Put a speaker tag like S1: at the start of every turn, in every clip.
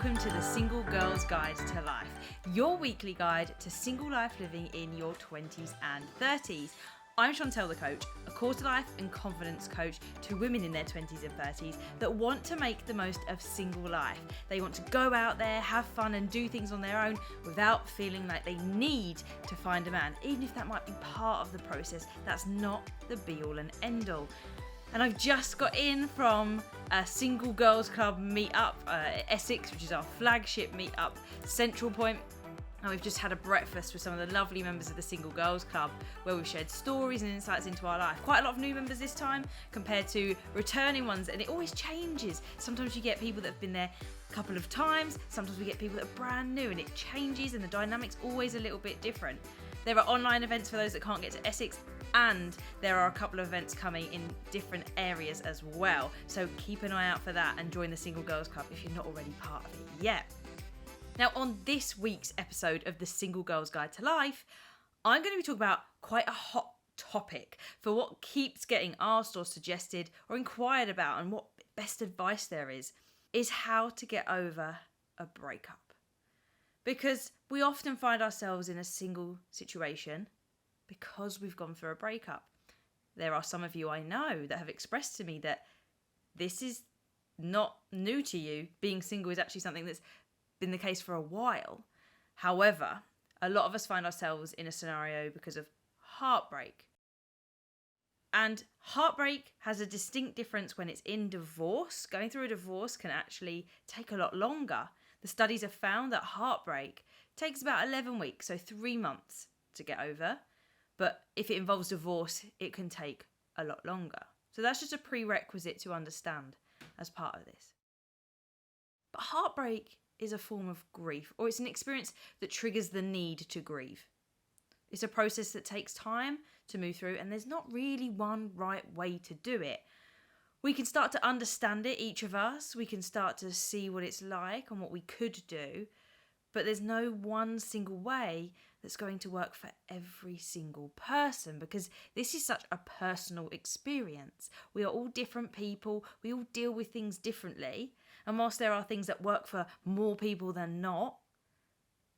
S1: welcome to the Single Girl's Guide to Life, your weekly guide to single life living in your 20s and 30s. I'm Chantelle the coach, a quarter life and confidence coach to women in their 20s and 30s that want to make the most of single life. They want to go out there, have fun and do things on their own without feeling like they need to find a man. Even if that might be part of the process, that's not the be all and end all. And I've just got in from a Single Girls Club meetup at Essex, which is our flagship meetup central point. And we've just had a breakfast with some of the lovely members of the Single Girls Club where we've shared stories and insights into our life. Quite a lot of new members this time compared to returning ones, and it always changes. Sometimes you get people that have been there a couple of times, sometimes we get people that are brand new, and it changes and the dynamic's always a little bit different. There are online events for those that can't get to Essex, and there are a couple of events coming in different areas as well. So keep an eye out for that and join the Single Girls Club if you're not already part of it yet. Now, on this week's episode of the Single Girl's Guide to Life, I'm going to be talking about quite a hot topic for what keeps getting asked or suggested or inquired about, and what best advice there is how to get over a breakup. Because we often find ourselves in a single situation because we've gone through a breakup. There are some of you I know that have expressed to me that this is not new to you. Being single is actually something that's been the case for a while. However, a lot of us find ourselves in a scenario because of heartbreak. And heartbreak has a distinct difference when it's in divorce. Going through a divorce can actually take a lot longer. The studies have found that heartbreak takes about 11 weeks, so 3 months to get over. But if it involves divorce, it can take a lot longer. So that's just a prerequisite to understand as part of this. But heartbreak is a form of grief, or it's an experience that triggers the need to grieve. It's a process that takes time to move through, and there's not really one right way to do it. We can start to understand it, each of us. We can start to see what it's like and what we could do, but there's no one single way that's going to work for every single person, because this is such a personal experience. We are all different people. We all deal with things differently. And whilst there are things that work for more people than not,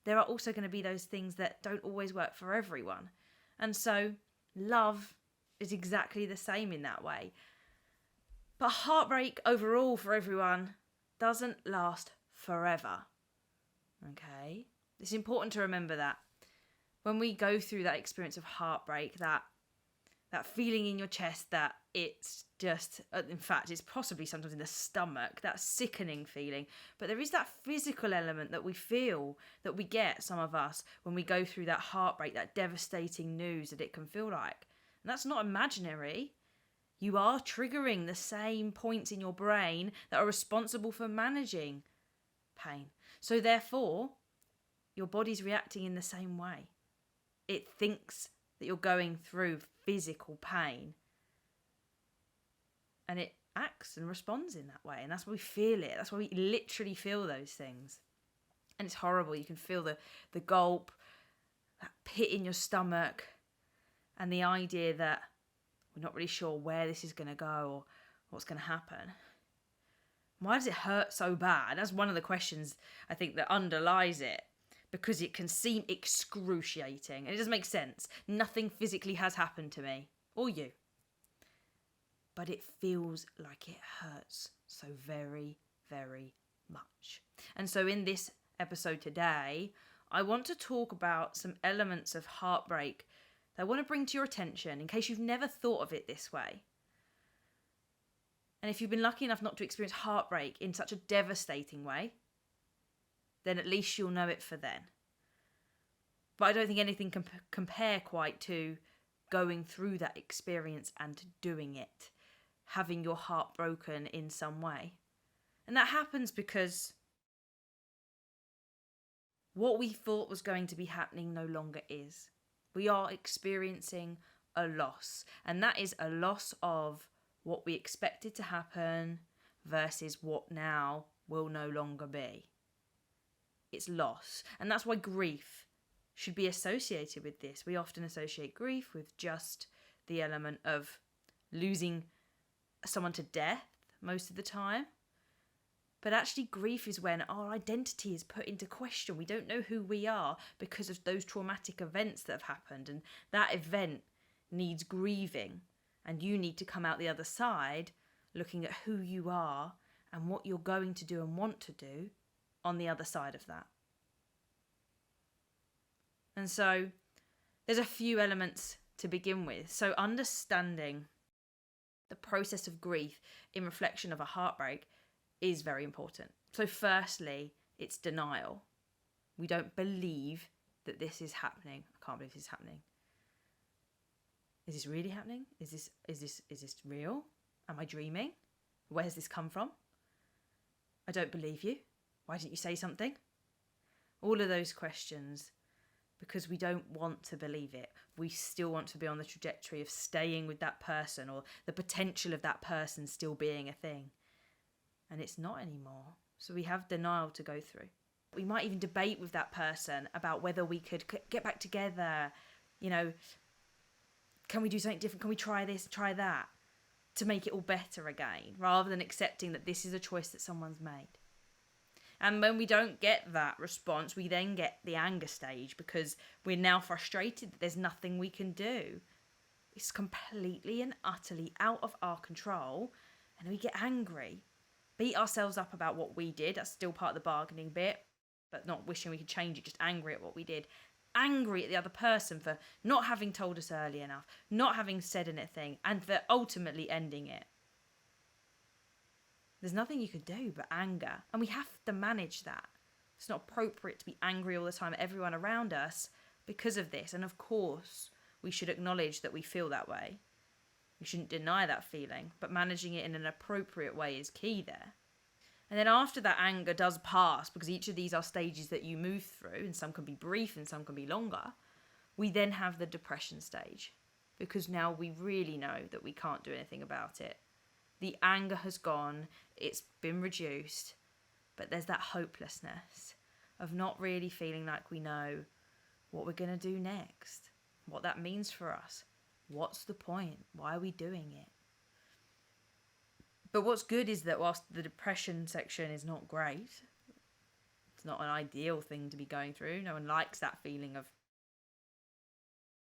S1: there are also going to be those things that don't always work for everyone. And so love is exactly the same in that way. But heartbreak overall for everyone doesn't last forever. Okay? It's important to remember that. When we go through that experience of heartbreak, that feeling in your chest that it's just, in fact, it's possibly sometimes in the stomach, that sickening feeling. But there is that physical element that we feel, that we get, some of us, when we go through that heartbreak, that devastating news that it can feel like. And that's not imaginary. You are triggering the same points in your brain that are responsible for managing pain. So therefore, your body's reacting in the same way. It thinks that you're going through physical pain, and it acts and responds in that way. And that's why we feel it. That's why we literally feel those things. And it's horrible. You can feel the gulp, that pit in your stomach, and the idea that we're not really sure where this is going to go or what's going to happen. Why does it hurt so bad? That's one of the questions I think that underlies it, because it can seem excruciating. And it doesn't make sense. Nothing physically has happened to me or you. But it feels like it hurts so very, very much. And so in this episode today, I want to talk about some elements of heartbreak that I want to bring to your attention in case you've never thought of it this way. And if you've been lucky enough not to experience heartbreak in such a devastating way, then at least you'll know it for then. But I don't think anything can compare quite to going through that experience and doing it, having your heart broken in some way. And that happens because what we thought was going to be happening no longer is. We are experiencing a loss, and that is a loss of what we expected to happen versus what now will no longer be. It's loss. And that's why grief should be associated with this. We often associate grief with just the element of losing someone to death most of the time. But actually, grief is when our identity is put into question. We don't know who we are because of those traumatic events that have happened. And that event needs grieving. And you need to come out the other side looking at who you are and what you're going to do and want to do on the other side of that. And so there's a few elements to begin with. So understanding the process of grief in reflection of a heartbreak is very important. So firstly, it's denial. We don't believe that this is happening. I can't believe this is happening. Is this really happening? Is this real? Am I dreaming? Where has this come from? I don't believe you. Why didn't you say something? All of those questions, because we don't want to believe it. We still want to be on the trajectory of staying with that person or the potential of that person still being a thing. And it's not anymore. So we have denial to go through. We might even debate with that person about whether we could get back together. You know, can we do something different? Can we try this, try that to make it all better again, rather than accepting that this is a choice that someone's made? And when we don't get that response, we then get the anger stage because we're now frustrated that there's nothing we can do. It's completely and utterly out of our control, and we get angry. Beat ourselves up about what we did. That's still part of the bargaining bit, but not wishing we could change it, just angry at what we did. Angry at the other person for not having told us early enough, not having said anything, and for ultimately ending it. There's nothing you can do but anger, and we have to manage that. It's not appropriate to be angry all the time at everyone around us because of this, and of course, we should acknowledge that we feel that way. We shouldn't deny that feeling, but managing it in an appropriate way is key there. And then after that anger does pass, because each of these are stages that you move through, and some can be brief and some can be longer, we then have the depression stage, because now we really know that we can't do anything about it. The anger has gone, it's been reduced, but there's that hopelessness of not really feeling like we know what we're going to do next, what that means for us. What's the point? Why are we doing it? But what's good is that whilst the depression section is not great, it's not an ideal thing to be going through. No one likes that feeling of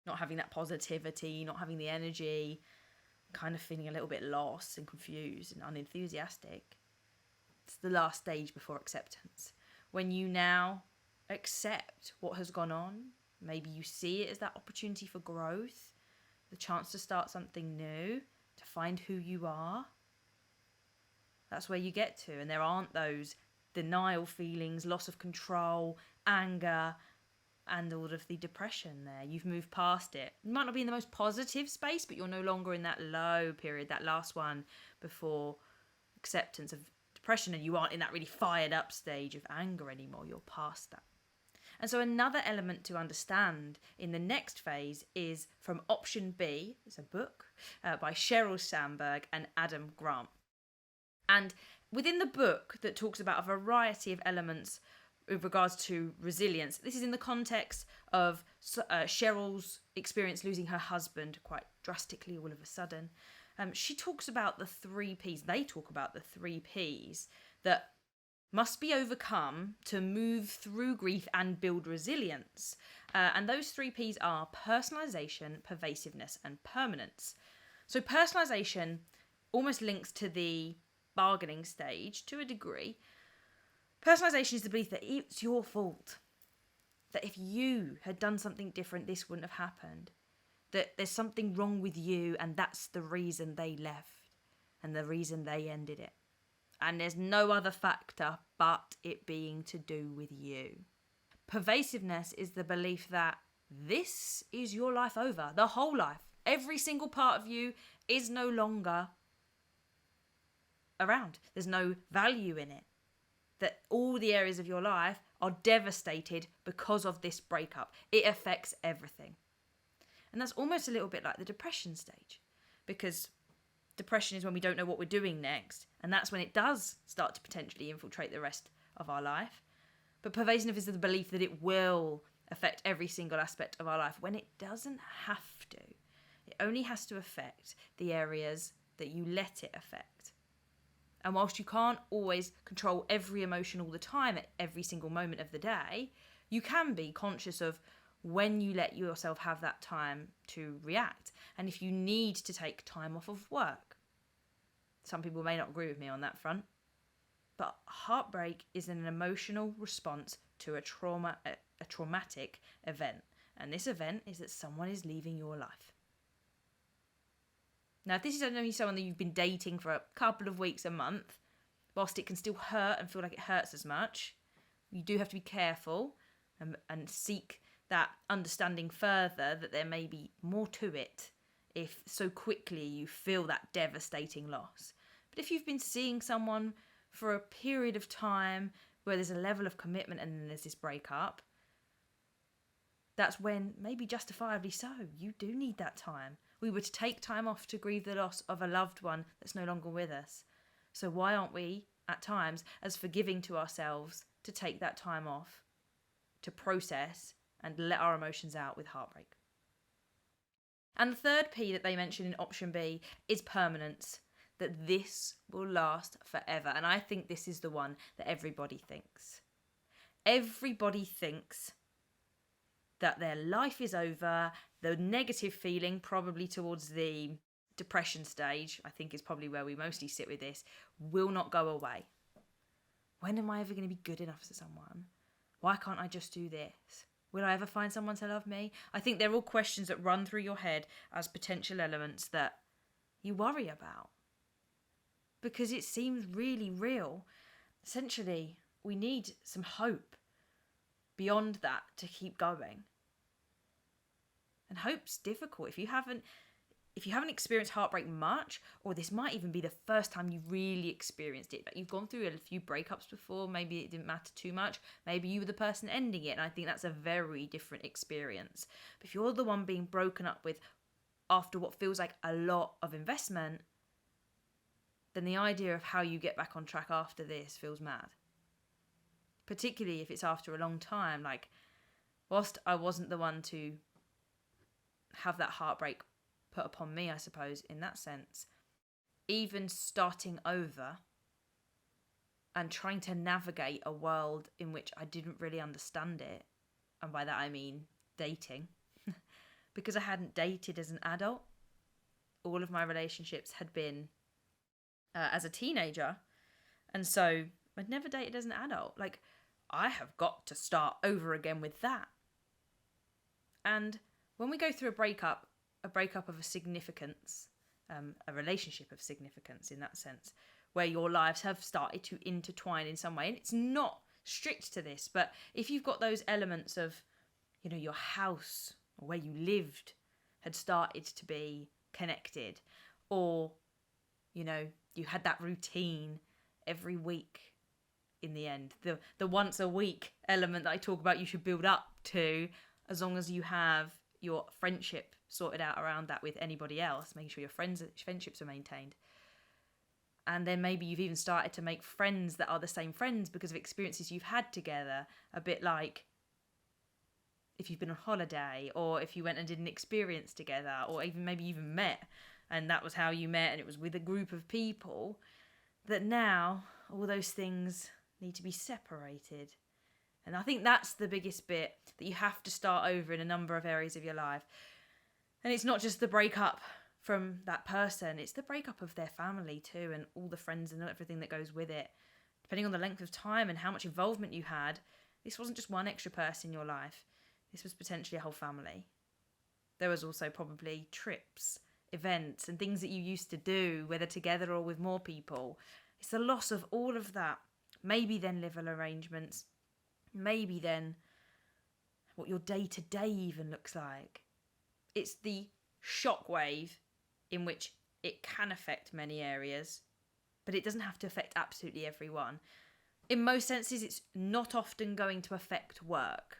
S1: not having that positivity, not having the energy, kind of feeling a little bit lost and confused and unenthusiastic. It's the last stage before acceptance. When you now accept what has gone on, maybe you see it as that opportunity for growth, the chance to start something new, to find who you are. That's where you get to. And there aren't those denial feelings, loss of control, anger, and all of the depression there. You've moved past it. You might not be in the most positive space, but you're no longer in that low period, that last one before acceptance of depression, and you aren't in that really fired up stage of anger anymore. You're past that. And so another element to understand in the next phase is from option B. It's a book by Sheryl Sandberg and Adam Grant. And within the book that talks about a variety of elements with regards to resilience, this is in the context of Cheryl's experience losing her husband quite drastically all of a sudden. She talks about the 3 Ps. They talk about the 3 Ps that must be overcome to move through grief and build resilience. And those 3 Ps are personalisation, pervasiveness, and permanence. So personalisation almost links to the bargaining stage to a degree. Personalisation is the belief that it's your fault. That if you had done something different, this wouldn't have happened. That there's something wrong with you, and that's the reason they left and the reason they ended it. And there's no other factor but it being to do with you. Pervasiveness is the belief that this is your life over, the whole life. Every single part of you is no longer around. There's no value in it. That all the areas of your life are devastated because of this breakup. It affects everything. And that's almost a little bit like the depression stage, because depression is when we don't know what we're doing next, and that's when it does start to potentially infiltrate the rest of our life. But pervasiveness is the belief that it will affect every single aspect of our life, when it doesn't have to. It only has to affect the areas that you let it affect. And whilst you can't always control every emotion all the time at every single moment of the day, you can be conscious of when you let yourself have that time to react. And if you need to take time off of work, some people may not agree with me on that front, but heartbreak is an emotional response to a traumatic event. And this event is that someone is leaving your life. Now, if this is only someone that you've been dating for a couple of weeks, a month, whilst it can still hurt and feel like it hurts as much, you do have to be careful and seek that understanding further, that there may be more to it if so quickly you feel that devastating loss. But if you've been seeing someone for a period of time where there's a level of commitment and then there's this breakup, that's when, maybe justifiably so, you do need that time. We were to take time off to grieve the loss of a loved one that's no longer with us. So why aren't we, at times, as forgiving to ourselves to take that time off, to process and let our emotions out with heartbreak? And the third P that they mention in option B is permanence, that this will last forever. And I think this is the one that everybody thinks. Everybody thinks that their life is over. The negative feeling, probably towards the depression stage, I think is probably where we mostly sit with this, will not go away. When am I ever going to be good enough for someone? Why can't I just do this? Will I ever find someone to love me? I think they're all questions that run through your head as potential elements that you worry about, because it seems really real. Essentially, we need some hope beyond that to keep going. And hope's difficult. If you haven't experienced heartbreak much, or this might even be the first time you've really experienced it, like you've gone through a few breakups before, maybe it didn't matter too much, maybe you were the person ending it, and I think that's a very different experience. But if you're the one being broken up with after what feels like a lot of investment, then the idea of how you get back on track after this feels mad. Particularly if it's after a long time. Like, whilst I wasn't the one to have that heartbreak put upon me, I suppose, in that sense, even starting over and trying to navigate a world in which I didn't really understand it, and by that I mean dating, because I hadn't dated as an adult. All of my relationships had been as a teenager, and so I'd never dated as an adult. Like, I have got to start over again with that. And when we go through a breakup of a significance, a relationship of significance in that sense, where your lives have started to intertwine in some way, and it's not strict to this, but if you've got those elements of, your house or where you lived had started to be connected, or, you had that routine every week in the end, the once a week element that I talk about you should build up to, as long as you have your friendship sorted out around that with anybody else, making sure your friendships are maintained. And then maybe you've even started to make friends that are the same friends because of experiences you've had together, a bit like if you've been on holiday, or if you went and did an experience together, or even maybe even met, and that was how you met, and it was with a group of people, that now all those things need to be separated. And I think that's the biggest bit, that you have to start over in a number of areas of your life. And it's not just the breakup from that person, it's the breakup of their family too, and all the friends and everything that goes with it. Depending on the length of time and how much involvement you had, this wasn't just one extra person in your life. This was potentially a whole family. There was also probably trips, events, and things that you used to do, whether together or with more people. It's the loss of all of that. Maybe then living arrangements. Maybe then what your day-to-day even looks like. It's the shockwave in which it can affect many areas, but it doesn't have to affect absolutely everyone. In most senses, it's not often going to affect work.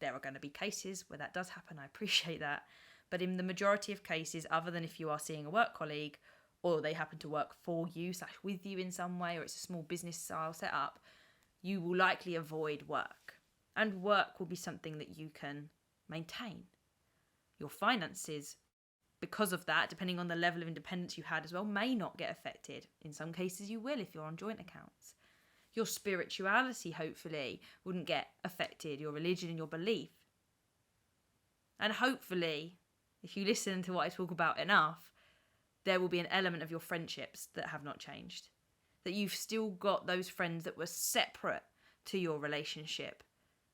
S1: There are going to be cases where that does happen, I appreciate that. But in the majority of cases, other than if you are seeing a work colleague, or they happen to work for you / with you in some way, or it's a small business style setup, you will likely avoid work. And work will be something that you can maintain. Your finances because of that, depending on the level of independence you had as well, may not get affected. In some cases you will if you're on joint accounts. Your spirituality, hopefully, wouldn't get affected, your religion and your belief. And hopefully, if you listen to what I talk about enough, there will be an element of your friendships that have not changed. That you've still got those friends that were separate to your relationship,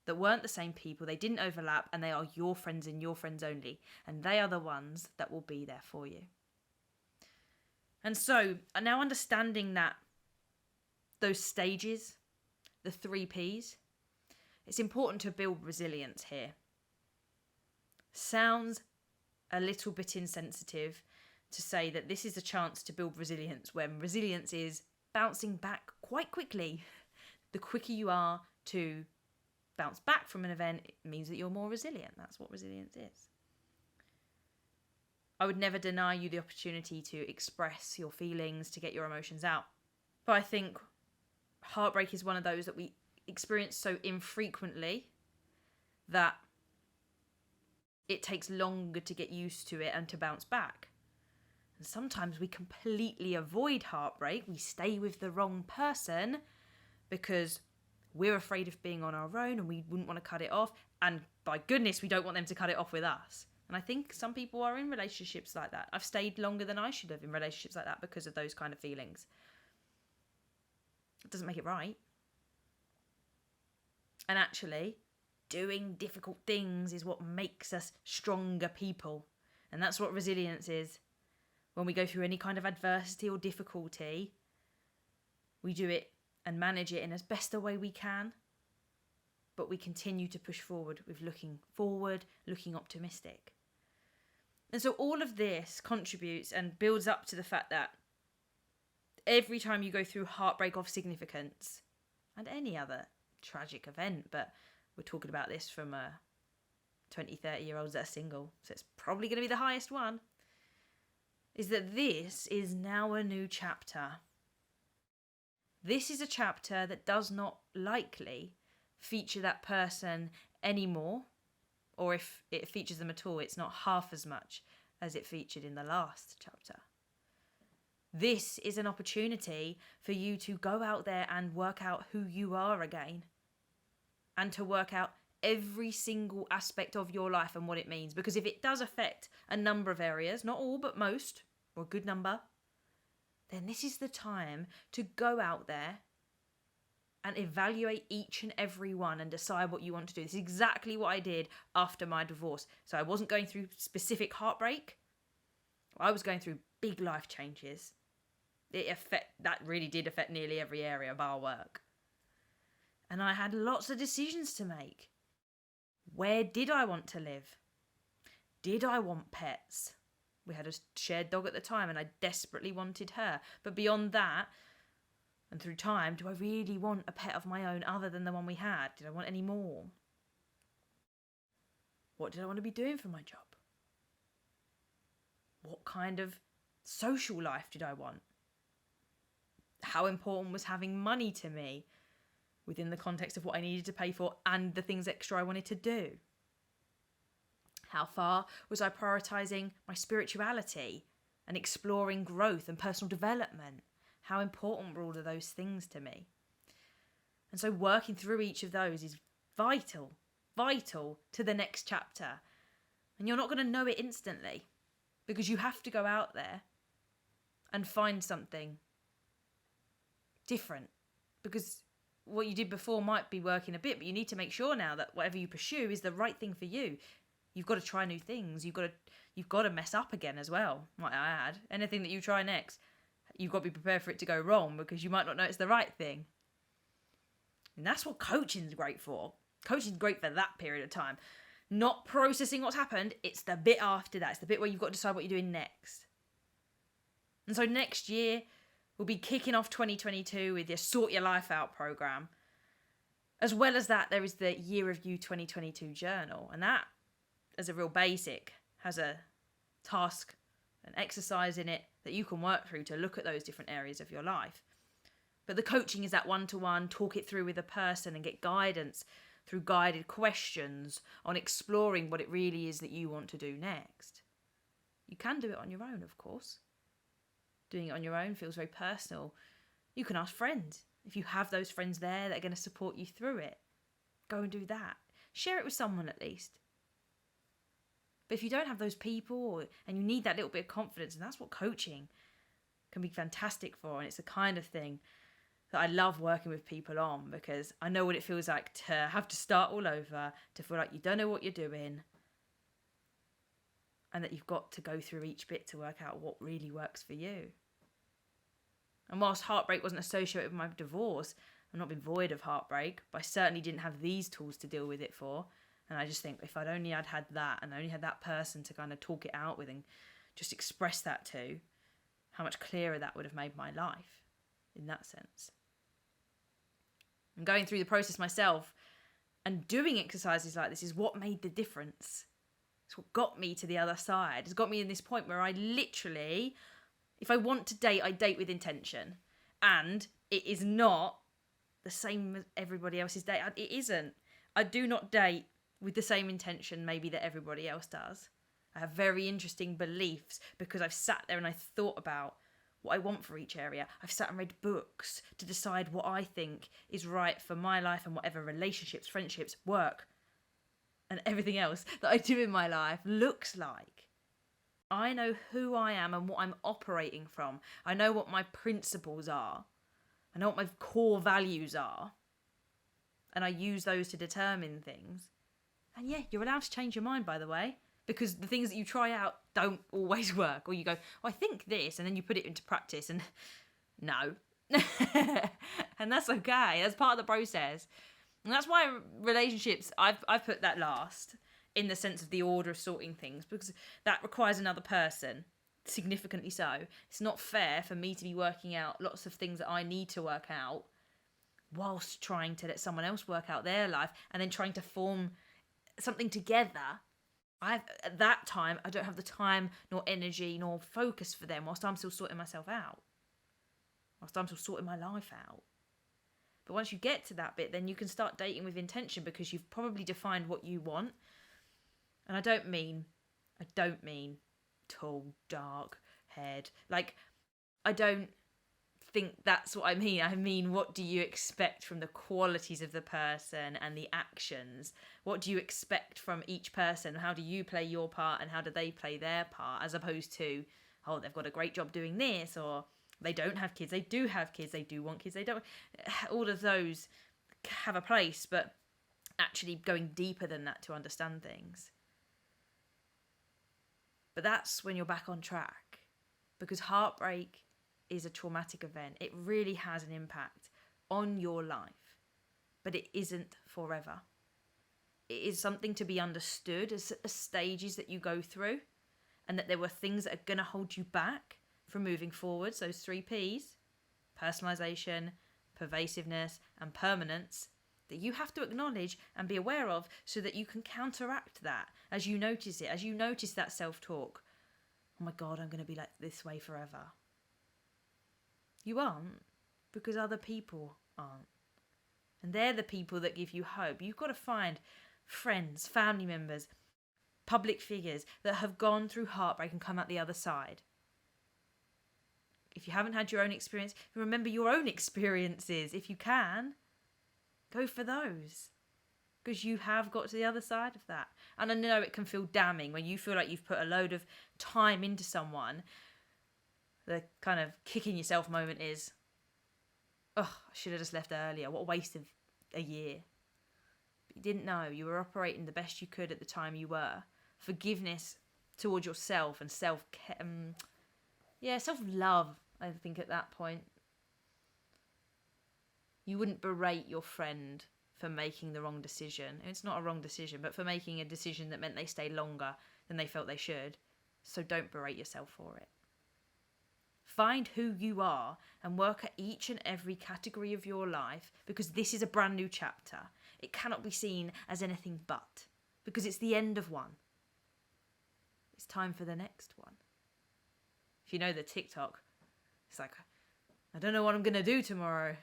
S1: that weren't the same people, they didn't overlap, and they are your friends and your friends only. And they are the ones that will be there for you. And so, now understanding that, those stages, the 3 Ps, it's important to build resilience here. Sounds a little bit insensitive to say that this is a chance to build resilience when resilience is bouncing back quite quickly. The quicker you are to bounce back from an event, it means that you're more resilient. That's what resilience is. I would never deny you the opportunity to express your feelings, to get your emotions out. But I think heartbreak is one of those that we experience so infrequently that it takes longer to get used to it and to bounce back. And sometimes we completely avoid heartbreak. We stay with the wrong person because we're afraid of being on our own and we wouldn't want to cut it off. And by goodness, we don't want them to cut it off with us. And I think some people are in relationships like that. I've stayed longer than I should have in relationships like that because of those kind of feelings. It doesn't make it right. And actually, doing difficult things is what makes us stronger people. And that's what resilience is. When we go through any kind of adversity or difficulty, we do it and manage it in as best a way we can. But we continue to push forward with looking forward, looking optimistic. And so all of this contributes and builds up to the fact that every time you go through heartbreak of significance, and any other tragic event, but we're talking about this from 20, 30-year-olds that are single, so it's probably going to be the highest one, is that this is now a new chapter. This is a chapter that does not likely feature that person anymore, or if it features them at all, it's not half as much as it featured in the last chapter. This is an opportunity for you to go out there and work out who you are again, and to work out every single aspect of your life and what it means. Because if it does affect a number of areas, not all, but most, or a good number, then this is the time to go out there and evaluate each and every one and decide what you want to do. This is exactly what I did after my divorce. So I wasn't going through specific heartbreak. I was going through big life changes. That really did affect nearly every area of our work. And I had lots of decisions to make. Where did I want to live? Did I want pets? We had a shared dog at the time and I desperately wanted her. But beyond that, and through time, do I really want a pet of my own other than the one we had? Did I want any more? What did I want to be doing for my job? What kind of social life did I want? How important was having money to me within the context of what I needed to pay for and the things extra I wanted to do? How far was I prioritising my spirituality and exploring growth and personal development? How important were all of those things to me? And so working through each of those is vital to the next chapter. And you're not going to know it instantly because you have to go out there and find something different, because what you did before might be working a bit, but you need to make sure now that whatever you pursue is the right thing for you. You've got to try new things. You've got to mess up again as well, might I add. Anything that you try next, you've got to be prepared for it to go wrong because you might not know it's the right thing. And that's what coaching's great for. Coaching's great for that period of time. Not processing what's happened, it's the bit after that. It's the bit where you've got to decide what you're doing next. And so next year, we'll be kicking off 2022 with your Sort Your Life Out program. As well as that, there is the Year of You 2022 journal. And that, as a real basic, has a task, an exercise in it that you can work through to look at those different areas of your life. But the coaching is that one-to-one, talk it through with a person and get guidance through guided questions on exploring what it really is that you want to do next. You can do it on your own, of course. Doing it on your own feels very personal. You can ask friends. If you have those friends there that are going to support you through it, go and do that. Share it with someone at least. But if you don't have those people and you need that little bit of confidence, and that's what coaching can be fantastic for, and it's the kind of thing that I love working with people on, because I know what it feels like to have to start all over, to feel like you don't know what you're doing, and that you've got to go through each bit to work out what really works for you. And whilst heartbreak wasn't associated with my divorce, I've not been void of heartbreak, but I certainly didn't have these tools to deal with it for. And I just think if I'd had that, and only had that person to kind of talk it out with and just express that to, how much clearer that would have made my life in that sense. And going through the process myself and doing exercises like this is what made the difference. It's what got me to the other side. It's got me in this point where I literally, if I want to date, I date with intention. And it is not the same as everybody else's date. It isn't. I do not date with the same intention maybe that everybody else does. I have very interesting beliefs because I've sat there and I thought about what I want for each area. I've sat and read books to decide what I think is right for my life and whatever relationships, friendships, work, and everything else that I do in my life looks like. I know who I am and what I'm operating from. I know what my principles are. I know what my core values are. And I use those to determine things. And yeah, you're allowed to change your mind, by the way, because the things that you try out don't always work. Or you go, oh, I think this, and then you put it into practice and no. And that's okay. That's part of the process. And that's why relationships, I've put that last in the sense of the order of sorting things, because that requires another person, significantly so. It's not fair for me to be working out lots of things that I need to work out whilst trying to let someone else work out their life and then trying to form something together. At that time, I don't have the time nor energy nor focus for them whilst I'm still sorting myself out, whilst I'm still sorting my life out. But once you get to that bit, then you can start dating with intention because you've probably defined what you want. And I don't mean tall, dark haired. Like, I don't think that's what I mean. I mean, what do you expect from the qualities of the person and the actions? What do you expect from each person? How do you play your part and how do they play their part? As opposed to, oh, they've got a great job doing this, or they don't have kids, they do have kids, they do want kids, they don't. All of those have a place, but actually going deeper than that to understand things. But that's when you're back on track, because heartbreak is a traumatic event. It really has an impact on your life, but it isn't forever. It is something to be understood as stages that you go through, and that there were things that are going to hold you back from moving forwards. Those 3 Ps, personalisation, pervasiveness, and permanence, that you have to acknowledge and be aware of so that you can counteract that as you notice it, as you notice that self-talk. Oh my God, I'm going to be like this way forever. You aren't, because other people aren't. And they're the people that give you hope. You've got to find friends, family members, public figures that have gone through heartbreak and come out the other side. If you haven't had your own experience, remember your own experiences. If you can, go for those, because you have got to the other side of that. And I know it can feel damning when you feel like you've put a load of time into someone. The kind of kicking yourself moment is, oh, I should have just left earlier. What a waste of a year. But you didn't know. You were operating the best you could at the time you were. Forgiveness towards yourself and self-love, I think, at that point. You wouldn't berate your friend for making the wrong decision. It's not a wrong decision, but for making a decision that meant they stay longer than they felt they should. So don't berate yourself for it. Find who you are and work at each and every category of your life, because this is a brand new chapter. It cannot be seen as anything but, because it's the end of one. It's time for the next one. If you know the TikTok, it's like, I don't know what I'm going to do tomorrow.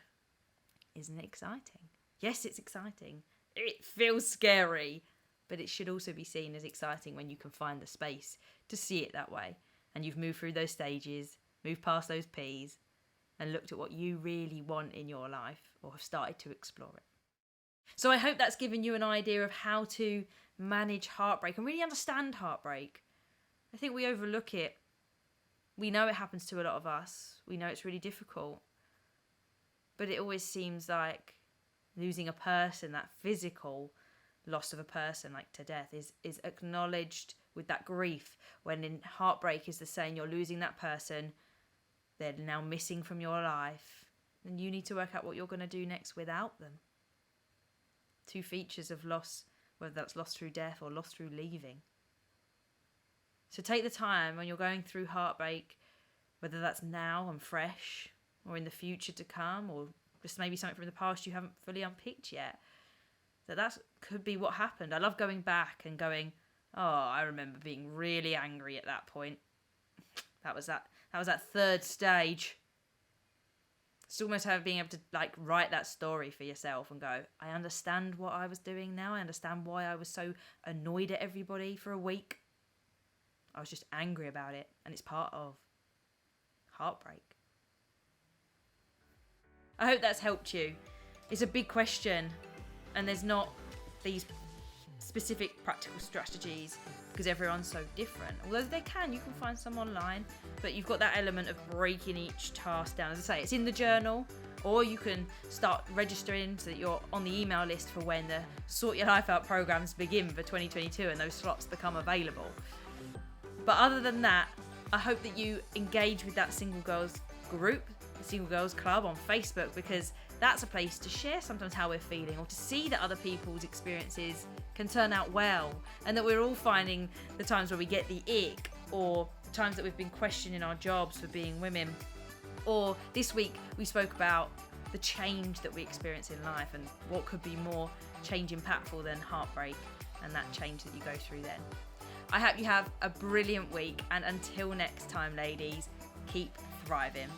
S1: Isn't it exciting? Yes, it's exciting. It feels scary, But it should also be seen as exciting when you can find the space to see it that way. And you've moved through those stages, moved past those P's, and looked at what you really want in your life, or have started to explore it. So I hope that's given you an idea of how to manage heartbreak and really understand heartbreak. I think we overlook it. We know it happens to a lot of us. We know it's really difficult. But it always seems like losing a person, that physical loss of a person, like to death, is acknowledged with that grief. When in heartbreak is the saying you're losing that person, they're now missing from your life, and you need to work out what you're going to do next without them. Two features of loss, whether that's loss through death or loss through leaving. So take the time when you're going through heartbreak, whether that's now and fresh, or in the future to come, or just maybe something from the past you haven't fully unpicked yet, that could be what happened. I love going back and going, oh, I remember being really angry at that point. That was that third stage. It's almost being able to like write that story for yourself and go, I understand what I was doing now. I understand why I was so annoyed at everybody for a week. I was just angry about it, and it's part of heartbreak. I hope that's helped you. It's a big question, and there's not these specific practical strategies because everyone's so different. Although you can find some online, but you've got that element of breaking each task down. As I say, it's in the journal, or you can start registering so that you're on the email list for when the Sort Your Life Out programs begin for 2022 and those slots become available. But other than that, I hope that you engage with that Single Girls group, the Single Girls Club on Facebook, because that's a place to share sometimes how we're feeling, or to see that other people's experiences can turn out well, and that we're all finding the times where we get the ick, or the times that we've been questioning our jobs for being women. Or this week we spoke about the change that we experience in life and what could be more change impactful than heartbreak and that change that you go through then. I hope you have a brilliant week, and until next time, ladies, keep thriving.